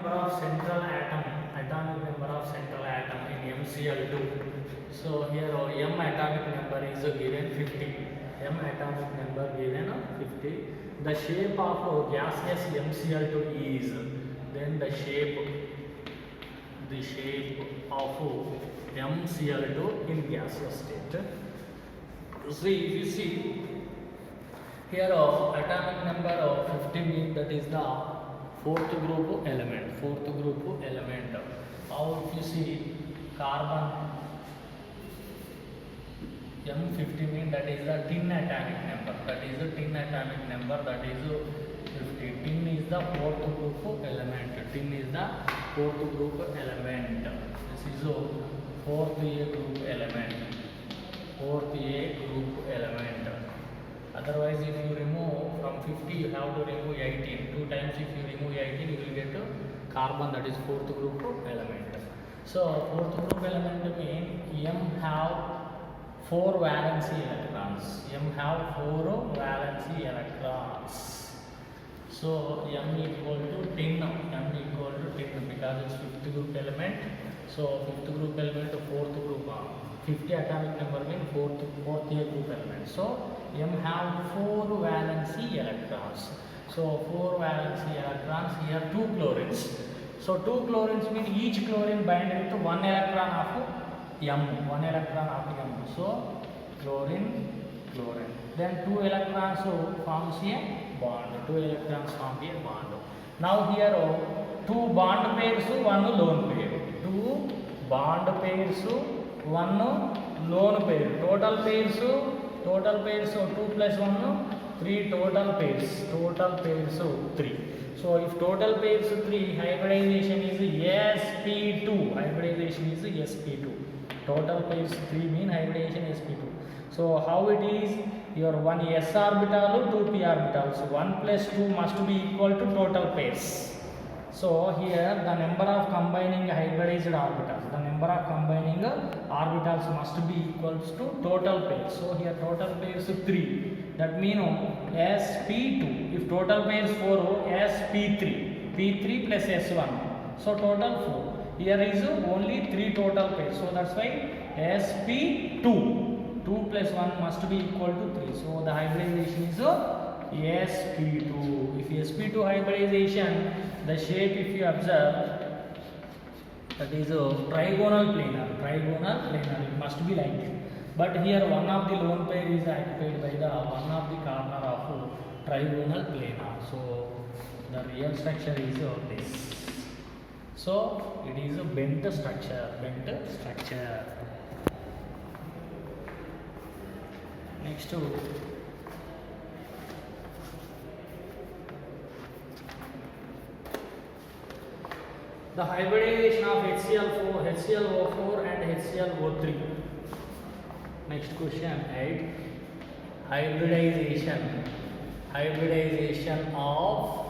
number of central atom, atomic number of central atom in MCl2. So here M atomic number is given 50. M atomic number given 50. The shape of gaseous MCl2 is, then the shape of MCl2 in gaseous state. See, if you see here atomic number of 50 means that is the fourth group element. Now if you see carbon M50 means that is the tin atomic number. That is 50. Tin is the fourth group element. This is fourth A group element. Otherwise, if you remove from 50, you have to remove 18. 2 times if you remove 18, you will get carbon, that is fourth group element. So, fourth group element means M have 4 valency electrons. So, M equal to 10 because it's fifth group element. So, fifth group element, fourth group. 50 atomic number means fourth A group element. So M have 4 valency electrons. So 4 valency electrons, here 2 chlorines. So 2 chlorines means each chlorine bind with 1 electron of M. So chlorine. Then 2 electrons forms a bond. Now here 2 bond pairs, 1 lone pair. 2 bond pairs, 1 lone pair. Total pairs 2 plus 1 3 total pairs 3. So if total pairs 3, hybridization is sp2. Total pairs 3 mean hybridization sp2. So how it is? Your 1 s orbital, 2 p orbitals. 1 plus 2 must be equal to total pairs. So here the number of combining hybridized orbitals must be equals to total pairs. So here total pairs 3. That means sp2. If total pairs 4, sp3. p3 plus s1. So total 4. Here is only 3 total pairs. So that's why sp2. 2 plus 1 must be equal to 3. So the hybridization is sp2. If sp2 hybridization, the shape if you observe, that is trigonal planar. It must be like this. But here one of the lone pair is occupied by the one of the corner of trigonal planar. So the real structure is this. So it is a bent structure. Next the hybridization of HClO4 and HClO3. Next question 8. Hybridization of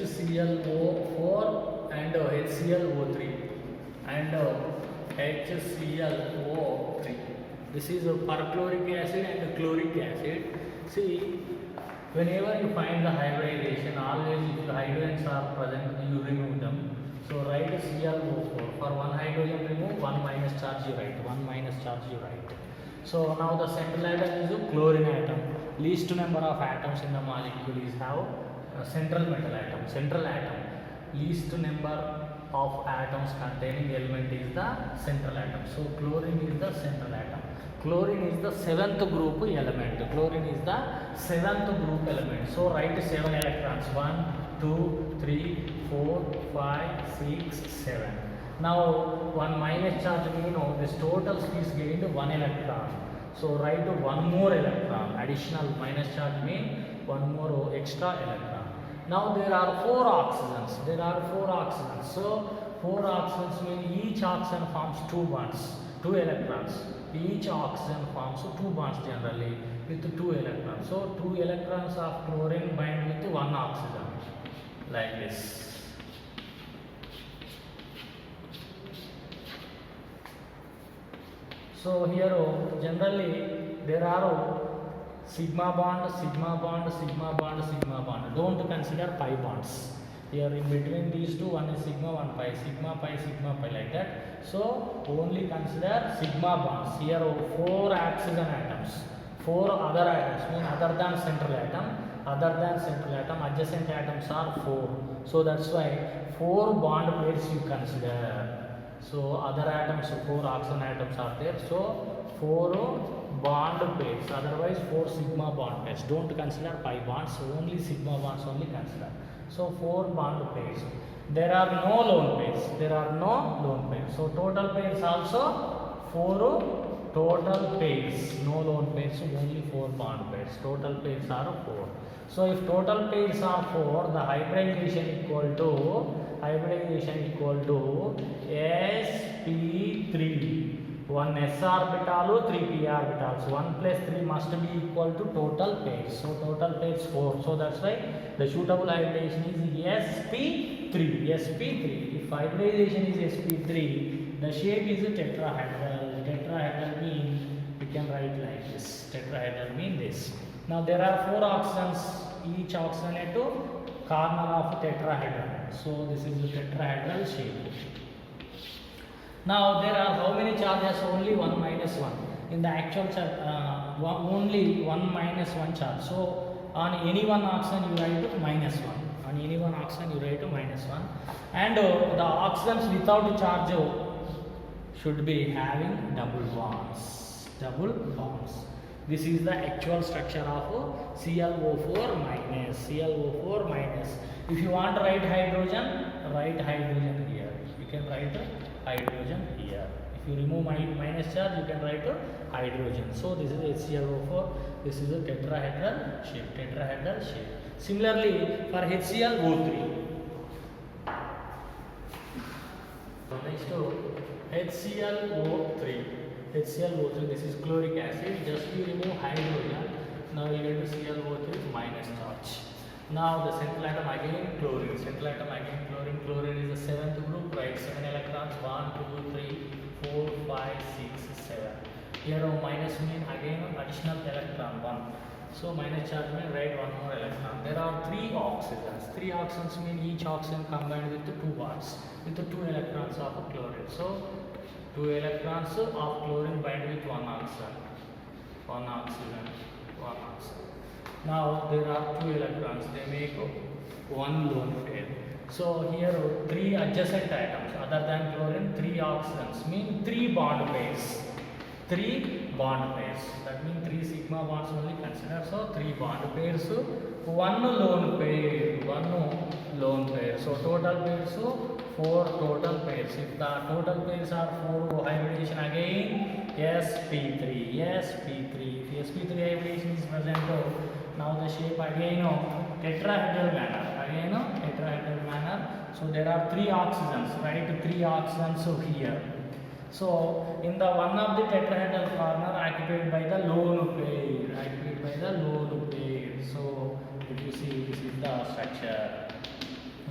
HClO4 and HClO3 This is perchloric acid and chloric acid. See, whenever you find the hybridization, always if the hydrogens are present, you remove them. So write ClO4. For one hydrogen remove, 1 minus charge you write. So now the central atom is a chlorine atom. Least number of atoms in the molecule is have a central atom. Least number of atoms containing element is the central atom. So chlorine is the central atom. Chlorine is the 7th group element. So write 7 electrons. 1, 2, 3, 4, 5, 6, 7. Now 1 minus charge means this total is gained 1 electron. So write 1 more electron. Additional minus charge means 1 more extra electron. Now there are 4 oxygens. So 4 oxygens mean each oxygen forms 2 bonds, 2 electrons. Each oxygen forms 2 bonds generally with 2 electrons. So 2 electrons of chlorine bind with 1 oxygen like this. So here generally there are sigma bond. Don't consider pi bonds. Here in between these two, one is sigma, one pi, sigma pi like that. So only consider sigma bonds. Here 4 oxygen atoms, 4 other atoms mean other than central atom, adjacent atoms are 4. So that's why 4 bond pairs you consider. So other atoms, 4 oxygen atoms are there. So 4 bond pairs, otherwise 4 sigma bond pairs. Don't consider pi bonds, only sigma bonds only consider. So 4 bond pairs. There are no lone pairs. So total pairs also 4 total pairs. No lone pairs, only 4 bond pairs. Total pairs are 4. So if total pairs are 4, the hybridization equal to sp3. 1 s orbital, 3 p orbitals. 1 plus 3 must be equal to total pairs. So total pairs 4. So that's why the suitable hybridization is sp3. If hybridization is sp3, the shape is tetrahedral. Tetrahedral means we can write like this. Tetrahedral means this. Now there are 4 oxygens, each oxygen at a corner of tetrahedral. So this is the tetrahedral shape. Now there are how many charges? Only 1 minus 1. In the actual charge, only 1 minus 1 charge. So on any one oxygen you write minus 1. On any one oxygen you write minus 1. And the oxygens without charge should be having double bonds. This is the actual structure of ClO4 minus. If you want to write hydrogen here. You can write hydrogen here. If you remove minus charge, you can write hydrogen. So this is HClO4. This is a tetrahedral shape. Similarly, for HClO3. Next to HClO3, this is chloric acid. Just you remove hydrogen. Now you get to ClO3 minus charge. Now the central atom again chlorine. Chlorine is the 7th group, right? 7 electrons, 1, 2, 3, 4, 5, 6, 7. Here minus mean again additional electron 1. So minus charge mean write 1 more electron. There are 3 oxygens. 3 oxygens mean each oxygen combined with 2 bonds with 2 electrons of chlorine. So 2 electrons of chlorine bind with 1 oxygen. Now there are 2 electrons, they make 1 lone pair. So here 3 adjacent atoms other than chlorine, 3 oxygens mean 3 bond pairs. That means 3 sigma bonds only consider. So 3 bond pairs, 1 lone pair. So total pairs 4 total pairs. If the total pairs are 4, hybridization again sp3. If sp3 hybridization is present, now the shape again tetrahedral manner. So there are 3 oxygens, right? 3 oxygens here. So in the one of the tetrahedral corner occupied by the lone pair. So if you see, this is the structure.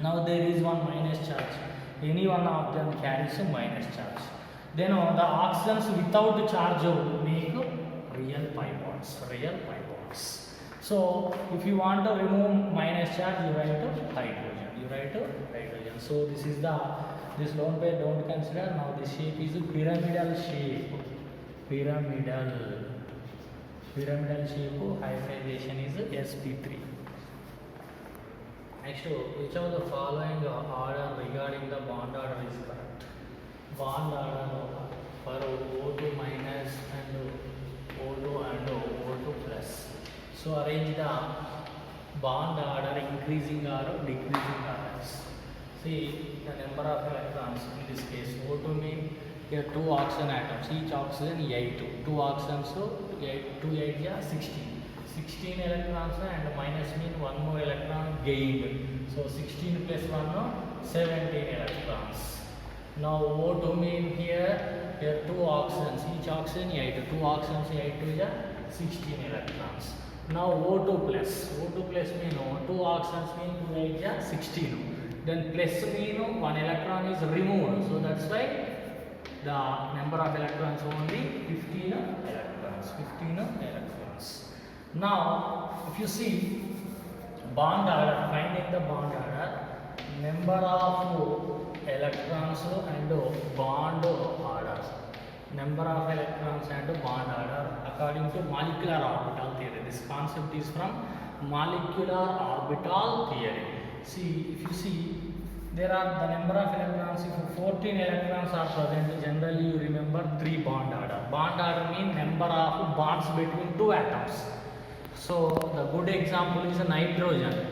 Now there is one minus charge. Any one of them carries a minus charge. Then the oxygens without charge make real pi bonds. So if you want to remove minus charge, you write hydrogen. So this is this lone pair don't consider. Now this shape is a pyramidal shape. Pyramidal shape, hybridization is sp3. Next, which of the following order regarding the bond order is correct? Bond order for O2 minus and O2 and O2 plus. So arrange the bond order increasing or decreasing orders. See the number of electrons in this case. O2 means here 2 oxygen atoms, each oxygen 8. 2 oxygens, so 2 8 is 16. 16 electrons and minus mean 1 more electron gained. So 16 plus 1 17 electrons. Now O2 mean here 2 oxygens, each oxygen 8. 2 oxygens 8 is 16 electrons. Now O2 plus mean 2 oxygens mean 2 8 is 16. Then plus mean 1 electron is removed. So that's why the number of electrons only 15 electrons. Now if you see bond order, finding the bond order, number of electrons and bond order. Number of electrons and bond order according to molecular orbital theory. This concept is from molecular orbital theory. See, if you see, there are the number of electrons. If 14 electrons are present, generally you remember 3 bond order. Bond order means number of bonds between two atoms. So the good example is nitrogen.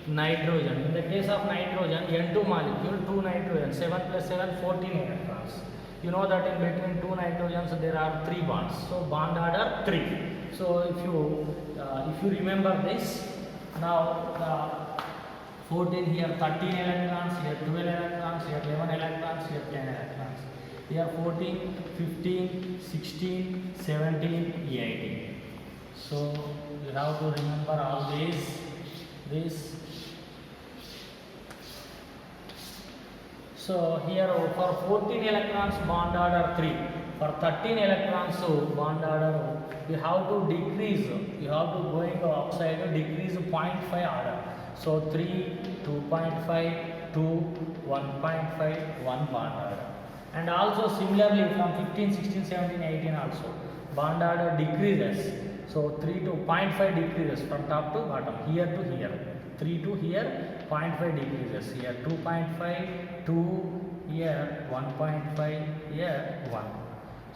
Nitrogen. In the case of nitrogen, N2 molecule, 2 nitrogen, 7 plus 7, 14 electrons. You know that in between 2 nitrogens there are 3 bonds. So bond order 3. So if you remember this, now the 14 here 13 electrons, here 12 electrons, here 11 electrons, here 10 electrons. Here 14, 15, 16, 17, 18. So you have to remember all this. So here for 14 electrons bond order 3, for 13 electrons bond order you have to decrease, you have to going outside to decrease 0.5 order. So 3, 2.5, 2, 1.5, 1 bond order. And also similarly from 15, 16, 17, 18 also bond order decreases. So 3 to 0.5 decreases from top to bottom, here to here. 3 to here, 0.5 decreases. Here 2.5, 2, here 1.5, here 1.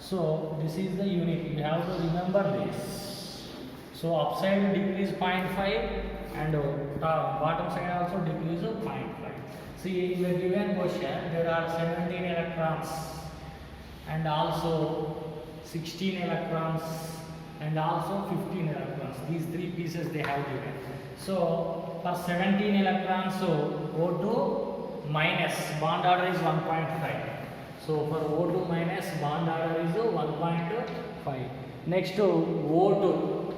So this is the unit. You have to remember this. So upside decrease 0.5 and bottom side also decrease 0.5. See, in the given question there are 17 electrons and also 16 electrons and also 15 electrons. These 3 pieces they have given. So for 17 electrons, so O2 minus bond order is 1.5. So for O2 minus bond order is 1.5. Next O2.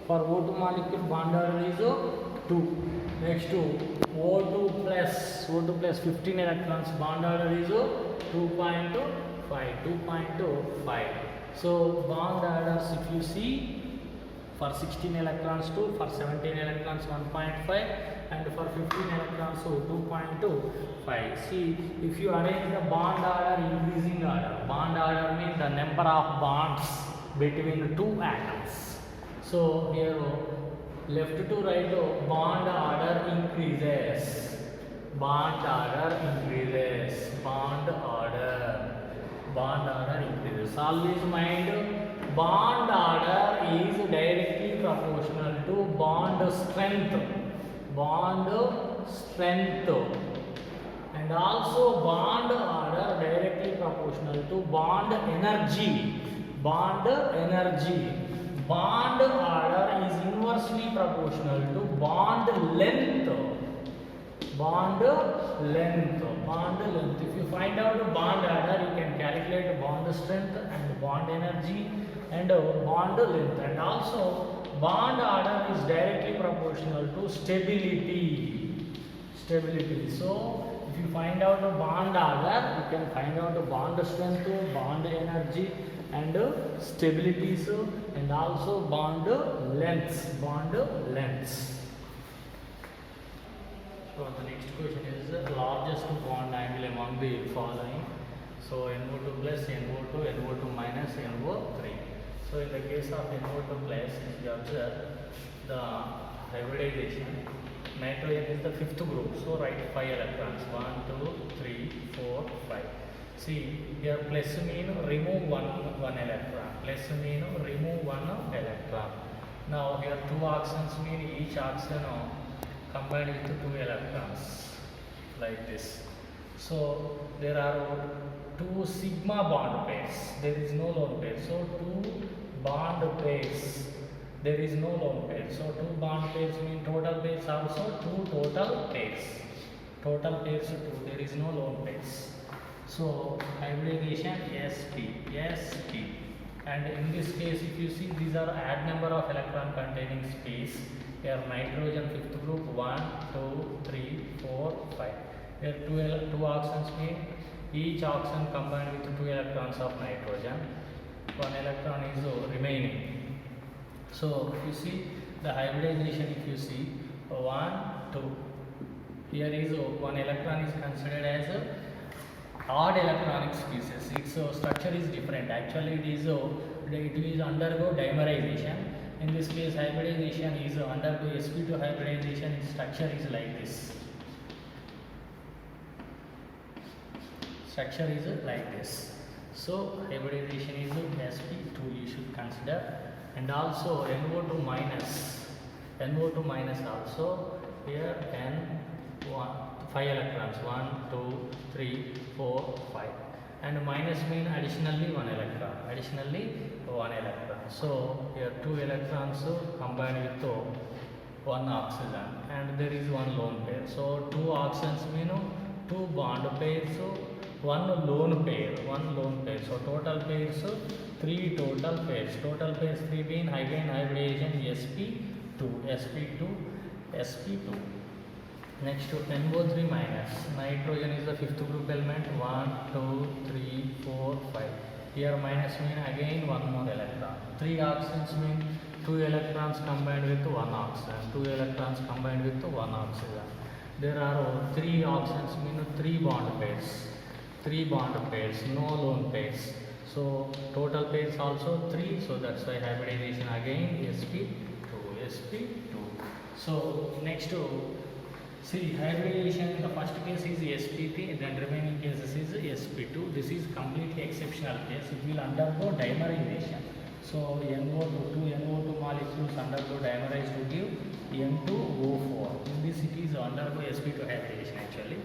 For O2 molecule bond order is 2. Next to O2 plus 15 electrons bond order is 2.5. So bond orders if you see, for 16 electrons 2, for 17 electrons 1.5 and for 15 electrons 2.5. See, if you arrange the bond order increasing order, bond order means the number of bonds between two atoms. So here left to right bond order increases, bond order increases, bond order increases. Always mind, bond order is directly proportional to bond strength, and also bond order directly proportional to bond energy. Bond order is inversely proportional to bond length. If you find out the bond order, you can calculate bond strength and bond energy and bond length. And also bond order is directly proportional to stability. So if you find out the bond order, you can find out the bond strength, bond energy and stabilities and also bond lengths. So the next question is the largest bond angle among the following. So NO2 plus, NO2, NO2 minus, NO3. So in the case of NO2 plus, if you observe the hybridization, nitrogen is the 5th group. So write 5 electrons, 1, 2, 3, 4, 5. See, here plus mean remove one electron. Plus mean remove 1 electron. Now here 2 oxygens mean each oxygen combined with 2 electrons, like this. So there are 2 sigma bond pairs. There is no lone pair. So 2 bond pairs. There is no lone pair. So 2 bond pairs mean total pairs also 2 total pairs. Total pairs 2. There is no lone pairs. So hybridization sp. And in this case, if you see, these are add number of electron containing space. Here nitrogen 5th group 1, 2, 3, 4, 5. Here 2 oxygens mean each oxygen combined with 2 electrons of nitrogen. 1 electron is remaining. So if you see the hybridization, if you see 1, 2, Here is one electron is considered as a odd electronic species. Its structure is different. Actually, it will undergo dimerization. In this case, hybridization is undergo sp2 hybridization. Its structure is like this. Structure is like this. So hybridization is sp2. You should consider, and also NO2 minus. NO2 minus also here N1 5 electrons 1 2 3 4 5, and minus mean additionally 1 electron, so here 2 electrons combined with 1 oxygen, and there is 1 lone pair. So 2 oxygens mean 2 bond pairs, 1 lone pair, so total pairs 3 total pairs, 3 being again hybridization sp2. Next to NO3 minus, nitrogen is the fifth group element, 1 2 3 4 5. Here minus mean again 1 more electron. 3 oxygens mean 2 electrons combined with 1 oxygen, There are 3 oxygens mean 3 bond pairs, no lone pairs. So total pairs also 3, so that's why hybridization again sp2. So next to see hybridization in the first case is sp3, then remaining cases is sp2. This is completely exceptional case. It will undergo dimerization. So NO2 molecules undergo dimerize to give N2O4. In this it is undergo sp2 hybridization actually.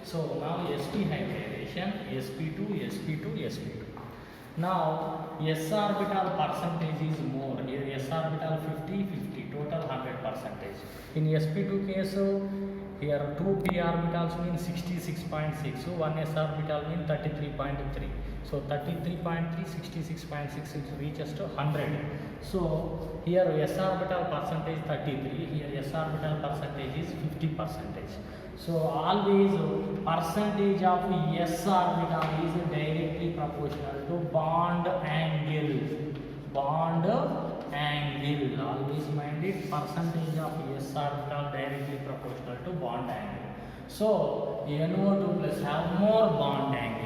So now sp hybridization, sp2. Now s orbital percentage is more. Here s orbital 50, total 100%. In sp2 case, here 2 p orbitals mean 66.6, so 1 s orbital mean 33.3. So 33.3, 66.6, it reaches to 100. So here s orbital percentage 33, here s orbital percentage is 50%. So always percentage of s orbital is directly proportional to bond angle. Always mind it, percentage of s orbital directly proportional to bond angle. So NO2 plus have more bond angle.